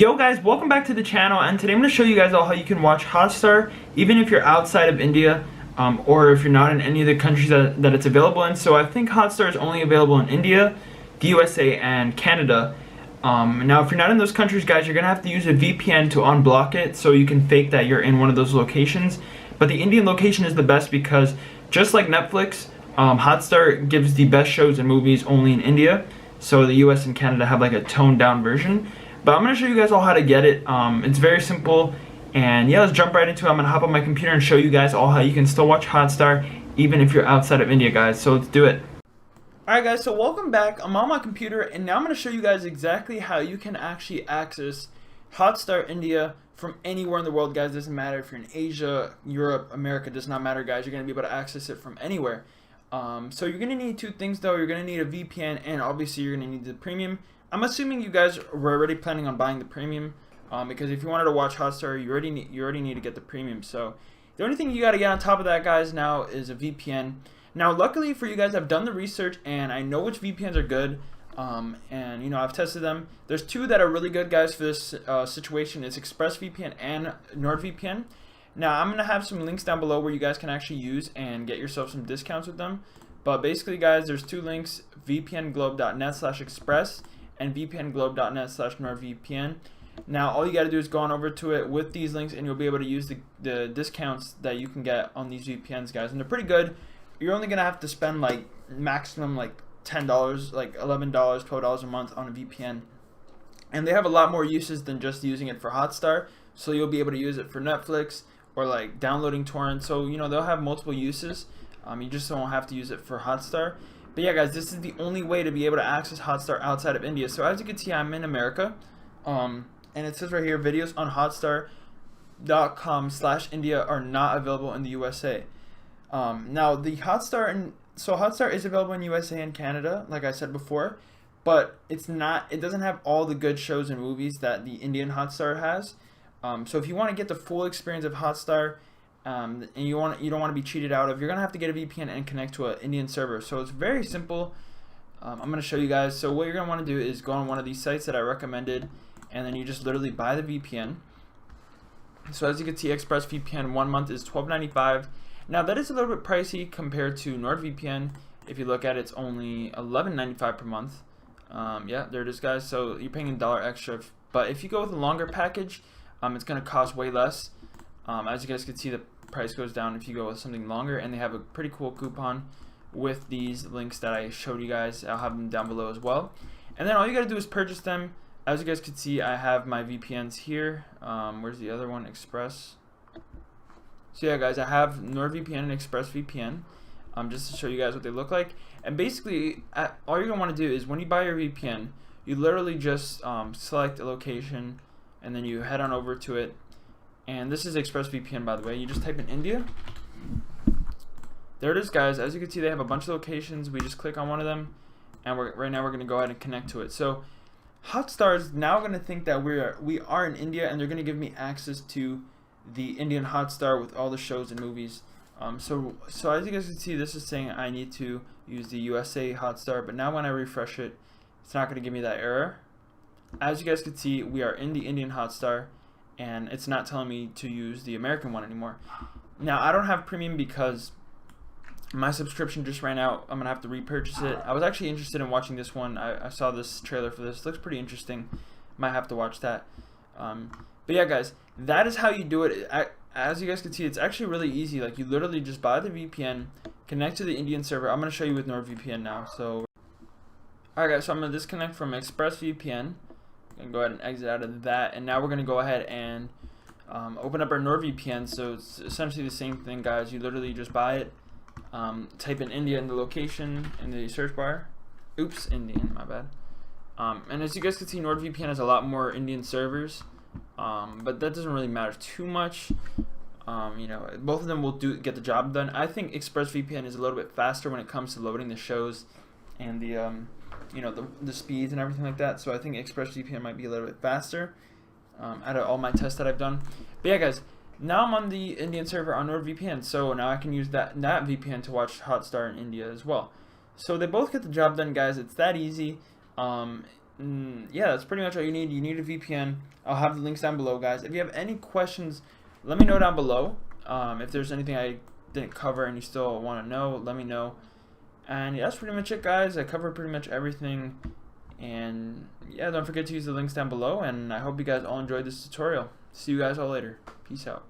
Yo guys, welcome back to the channel, and today I'm going to show you guys all how you can watch Hotstar even if you're outside of India, or if you're not in any of the countries that it's available in. So I think Hotstar is only available in India, the USA, and Canada. Now if you're not in those countries, guys, you're going to have to use a VPN to unblock it so you can fake that you're in one of those locations. But the Indian location is the best because just like Netflix, Hotstar gives the best shows and movies only in India. So the US and Canada have like a toned down version. But I'm going to show you guys all how to get it. It's very simple. And yeah, let's jump right into it. I'm going to hop on my computer and show you guys all how you can still watch Hotstar even if you're outside of India, guys. So let's do it. Alright guys, so welcome back. I'm on my computer and now I'm going to show you guys exactly how you can actually access Hotstar India from anywhere in the world, guys. It doesn't matter if you're in Asia, Europe, America, does not matter, guys. You're going to be able to access it from anywhere. So you're going to need two things though. You're going to need a VPN and obviously you're going to need the premium. I'm assuming you guys were already planning on buying the premium, because if you wanted to watch Hotstar, you already need to get the premium. So the only thing you got to get on top of that, guys, now is a VPN. Now, luckily for you guys, I've done the research and I know which VPNs are good, and you know, I've tested them. There's two that are really good, guys, for this situation. It's ExpressVPN and NordVPN. Now, I'm gonna have some links down below where you guys can actually use and get yourself some discounts with them. But basically, guys, there's two links: vpnglobe.net/express and vpnglobe.net/nordvpn. Now all you got to do is go on over to it with these links and you'll be able to use the discounts that you can get on these VPNs, guys, and they're pretty good. You're only gonna have to spend like maximum like $10, like $11, $12 a month on a VPN, and they have a lot more uses than just using it for Hotstar. So you'll be able to use it for Netflix or like downloading torrents. So you know, they'll have multiple uses. You just don't have to use it for Hotstar. But yeah, guys, this is the only way to be able to access Hotstar outside of India. So as you can see, I'm in America, and it says right here, videos on hotstar.com/India are not available in the USA. Now the Hotstar is available in USA and Canada, like I said before, but it doesn't have all the good shows and movies that the Indian Hotstar has. So if you want to get the full experience of Hotstar, and you don't want to be cheated out of, you're gonna have to get a VPN and connect to an Indian server. So it's very simple. I'm gonna show you guys. So what you're gonna want to do is go on one of these sites that I recommended, and then you just literally buy the VPN. So as you can see, ExpressVPN 1 month is $12.95. Now that is a little bit pricey compared to NordVPN. If you look at it, it's only $11.95 per month. Yeah, there it is, guys. So you're paying $1 extra. But if you go with a longer package, it's gonna cost way less. As you guys can see, the price goes down if you go with something longer, and they have a pretty cool coupon with these links that I showed you guys. I'll have them down below as well. And then all you gotta do is purchase them. As you guys can see, I have my VPNs here. Where's the other one? Express. So yeah, guys, I have NordVPN and ExpressVPN, just to show you guys what they look like. And basically, all you're gonna want to do is when you buy your VPN, you literally just select a location, and then you head on over to it. And this is ExpressVPN, by the way. You just type in India. There it is, guys. As you can see, they have a bunch of locations. We just click on one of them, and right now we're going to go ahead and connect to it. So Hotstar is now going to think that we are in India, and they're going to give me access to the Indian Hotstar with all the shows and movies. So as you guys can see, this is saying I need to use the USA Hotstar, but now when I refresh it, it's not going to give me that error. As you guys can see, we are in the Indian Hotstar, and it's not telling me to use the American one anymore. Now I don't have premium because my subscription just ran out. I'm gonna have to repurchase it. I was actually interested in watching this one. I saw this trailer for this. It looks pretty interesting. Might have to watch that. But yeah, guys, that is how you do it. As you guys can see, it's actually really easy. Like, you literally just buy the VPN, connect to the Indian server. I'm gonna show you with NordVPN now. So alright, guys, so I'm gonna disconnect from ExpressVPN and go ahead and exit out of that, and now we're gonna go ahead and open up our NordVPN. So it's essentially the same thing, guys. You literally just buy it, type in India in the location in the search bar. Oops, Indian, my bad. And as you guys can see, NordVPN has a lot more Indian servers, but that doesn't really matter too much. You know, both of them will get the job done. I think ExpressVPN is a little bit faster when it comes to loading the shows and the you know, the speeds and everything like that. So I think ExpressVPN might be a little bit faster out of all my tests that I've done. But yeah, guys, now I'm on the Indian server on NordVPN, so now I can use that VPN to watch Hotstar in India as well. So they both get the job done, guys. It's that easy. Yeah, that's pretty much all you need. You need a VPN. I'll have the links down below, guys. If you have any questions, let me know down below. If there's anything I didn't cover and you still want to know, let me know. And yeah, that's pretty much it, guys. I covered pretty much everything. And yeah, don't forget to use the links down below. And I hope you guys all enjoyed this tutorial. See you guys all later. Peace out.